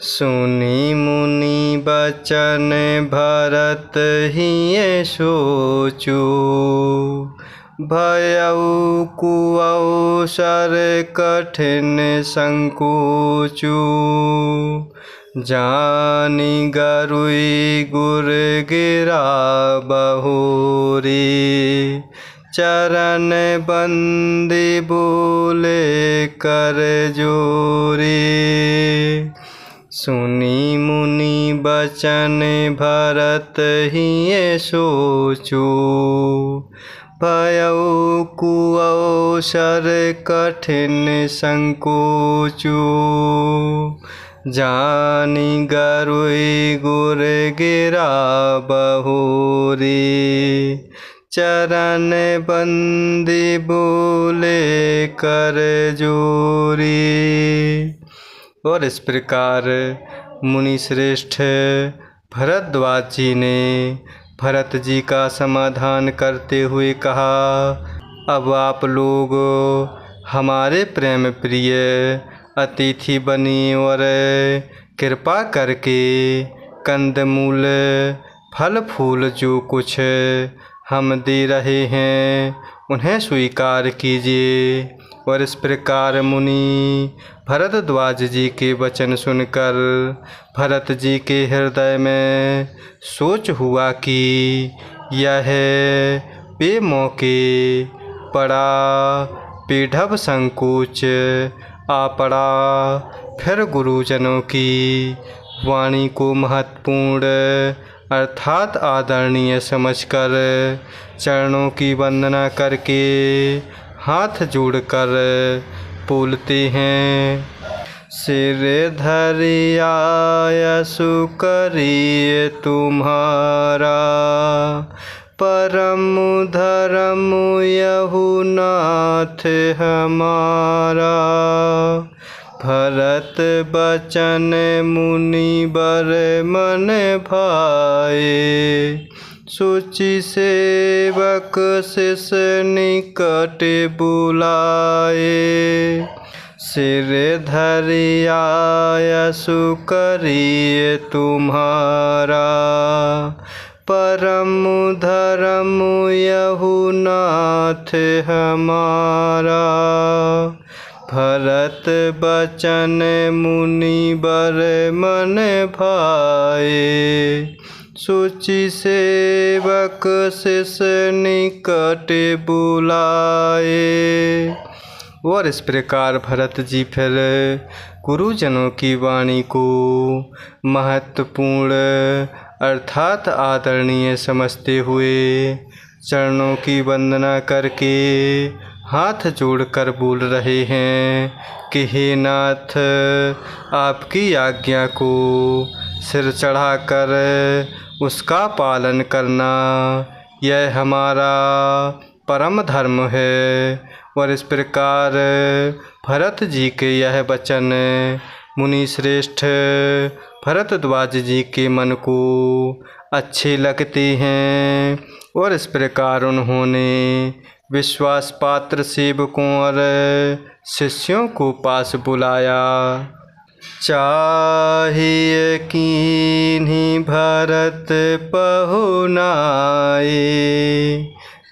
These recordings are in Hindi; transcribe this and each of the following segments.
सुनी मुनि बचन भरत हिये सोचू। भयउ कुअवसर कठिन संकोचू। जानि गरुई गुर गिरा बहोरी। चरण बंदी बोले कर जोरी। सुनी मुनि बचन भरत हिये सोचू। भयउ कुअवसर कठिन संकोचू। जानि गरुई गुर गिरा बहोरी। चरण बंदी बोले कर जोरी। और इस प्रकार मुनि श्रेष्ठ भरद्वाज जी ने भरत जी का समाधान करते हुए कहा, अब आप लोग हमारे प्रेम प्रिय अतिथि बनी और कृपा करके कंदमूल फल फूल जो कुछ हम दे रहे हैं उन्हें स्वीकार कीजिए। और इस प्रकार मुनि भरद्वाज जी के वचन सुनकर भरत जी के हृदय में सोच हुआ कि यह बेमौके पड़ा पीढ़व संकोच आ पड़ा। फिर गुरुजनों की वाणी को महत्वपूर्ण अर्थात आदरणीय समझकर चरणों की वंदना करके हाथ जोड़कर बोलते हैं, सिर धरि आयसु करिए तुम्हारा। परम धर्म यहु नाथ हमारा। भरत बचन मुनि बर मन भाए। सुचि सेवक शिष निकट बुलाए। सिर धरि आयसु करिए तुम्हारा। परम धर्म यहु नाथ हमारा। भरत बचन मुनि बर मन भाए। सुचि सेवक शिष निकट बुलाए। और इस प्रकार भरत जी फिर गुरुजनों की वाणी को महत्वपूर्ण अर्थात आदरणीय समझते हुए चरणों की वंदना करके हाथ जोड़कर बोल रहे हैं कि हे नाथ, आपकी आज्ञा को सिर चढ़ाकर उसका पालन करना यह हमारा परम धर्म है। और इस प्रकार भरत जी के यह वचन मुनि श्रेष्ठ भरद्वाज जी के मन को अच्छे लगते हैं। और इस प्रकार उन्होंने विश्वास पात्र सेवकों और शिष्यों को पास बुलाया। चाहिए कीन्ही भरत पहुनाए।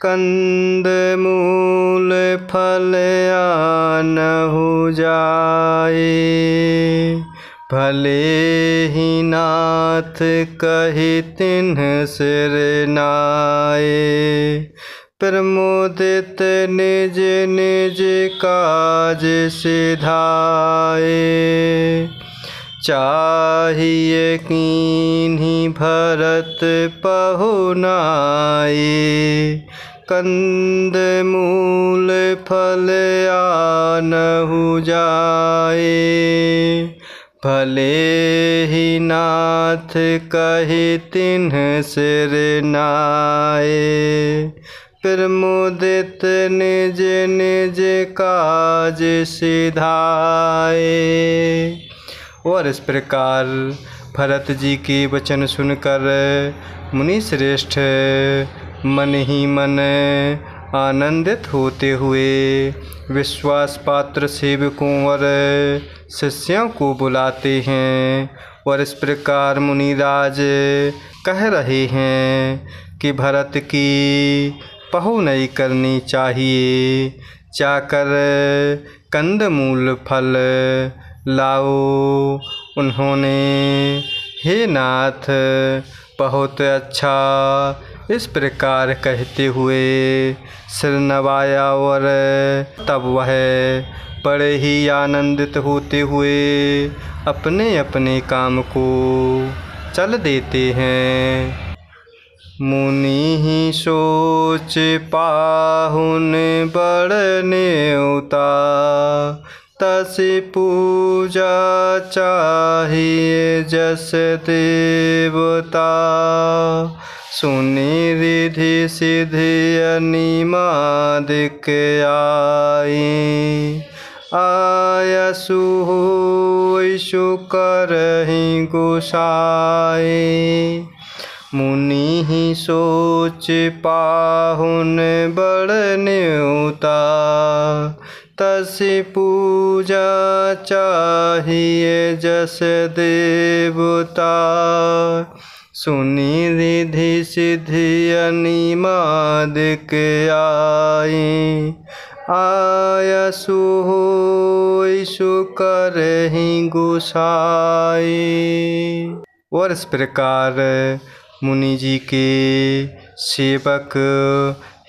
कंद मूल फल आनहु जाए। भले ही नाथ कहि तिन्ह सिर नाए। प्रमोदित निज निज काज सिधाए। चाहिए कीन्ही भरत पहुनाए। कंद मूल फल आनहु जाए। भले ही नाथ कहि तिन्ह सिर नाए। प्रमोदित निज निज काज सिधाए। और इस प्रकार भरत जी के वचन सुनकर मुनि श्रेष्ठ मन ही मन आनंदित होते हुए विश्वास पात्र सेवकों और शिष्यों को बुलाते हैं और इस प्रकार मुनिराज कह रहे हैं कि भरत की पहुनई करनी चाहिए। जाकर कंदमूल फल लाओ। उन्होंने हे नाथ बहुत अच्छा इस प्रकार कहते हुए सिर नवाया और तब वह बड़े ही आनंदित होते हुए अपने अपने काम को चल देते हैं। मुनि ही सोच पाहुन बड़ न्योता, तसि पूजा चाहिए जस देवता। सुनि रिधि सिधि अनिमादिक आए, आयसु होइसु करहि गोसाई। मुनि ही सोच पाहुन बड़ न्योता, तसि पूजा चाहिए जस देवता। सुनि रिधि सिधि अनिमादिक आए, आयसु होइसु करहि गोसाई। और इस प्रकार मुनि जी के सेवक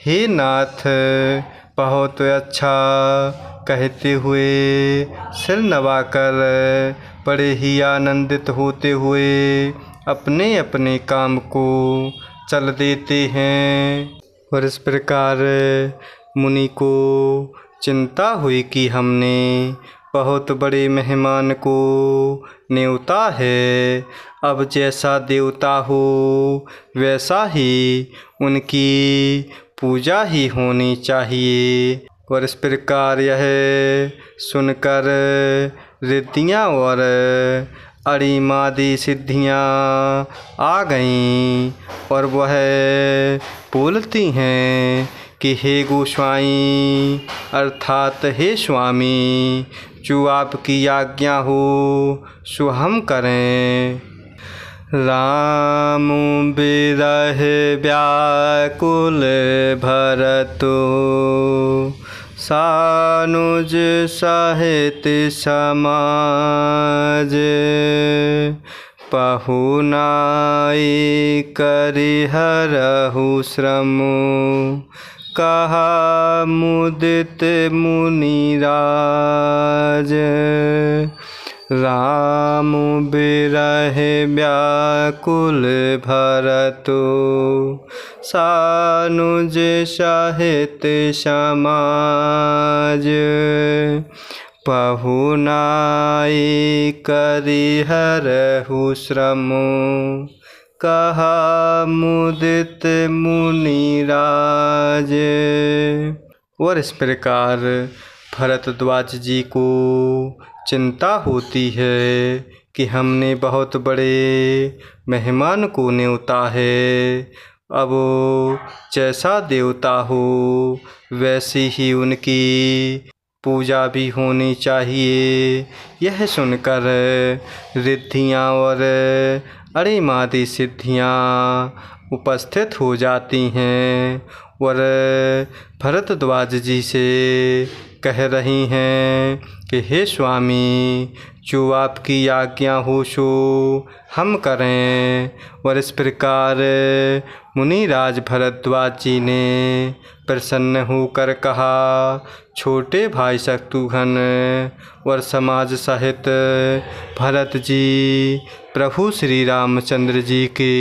हे नाथ बहुत अच्छा कहते हुए सिर नवाकर बड़े ही आनंदित होते हुए अपने अपने काम को चल देते हैं। और इस प्रकार मुनि को चिंता हुई कि हमने बहुत बड़े मेहमान को न्योता है, अब जैसा देवता हो वैसा ही उनकी पूजा ही होनी चाहिए। और इस प्रकार यह सुनकर रिद्धियाँ और अणिमादि सिद्धियाँ आ गईं और वह बोलती हैं कि हे गोस्वामी अर्थात हे स्वामी, जो आपकी आज्ञा हो सो हम करें। राम बिरह व्याकुल भरतो, सानुज सहित समाज। पहुनाई करिहरहु श्रम, कहा मुदित मुनिराज। राम बिरह व्याकुल भरतो, सानुज सहित समाज। पहुनाई करिहरहु श्रम, कहा मुदित मुनिराज। और इस प्रकार भरद्वाज जी को चिंता होती है कि हमने बहुत बड़े मेहमान को न्योता है, अब जैसा देवता हो वैसी ही उनकी पूजा भी होनी चाहिए। यह सुनकर रिद्धियाँ और अणिमादि सिद्धियाँ उपस्थित हो जाती हैं और भरद्वाज जी से कह रही हैं कि हे स्वामी, जो आपकी आज्ञा हो सो हम करें। और इस प्रकार मुनिराज भरद्वाज जी ने प्रसन्न होकर कहा, छोटे भाई शत्रुघ्न और समाज सहित भरत जी प्रभु श्री रामचंद्र जी के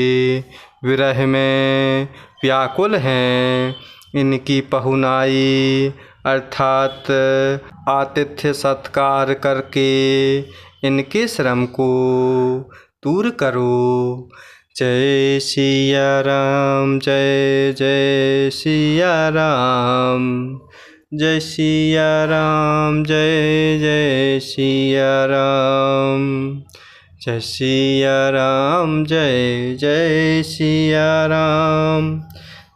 विरह में व्याकुल हैं। इनकी पहुनाई अर्थात आतिथ्य सत्कार करके इनके श्रम को दूर करो। जय सिया राम, जय जय सिया राम, जय सिया राम, जय जय सिया राम, जय सिया राम, जय जय सिया राम,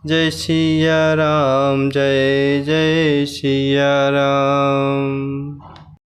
जय सिया राम, जय जय सिया राम।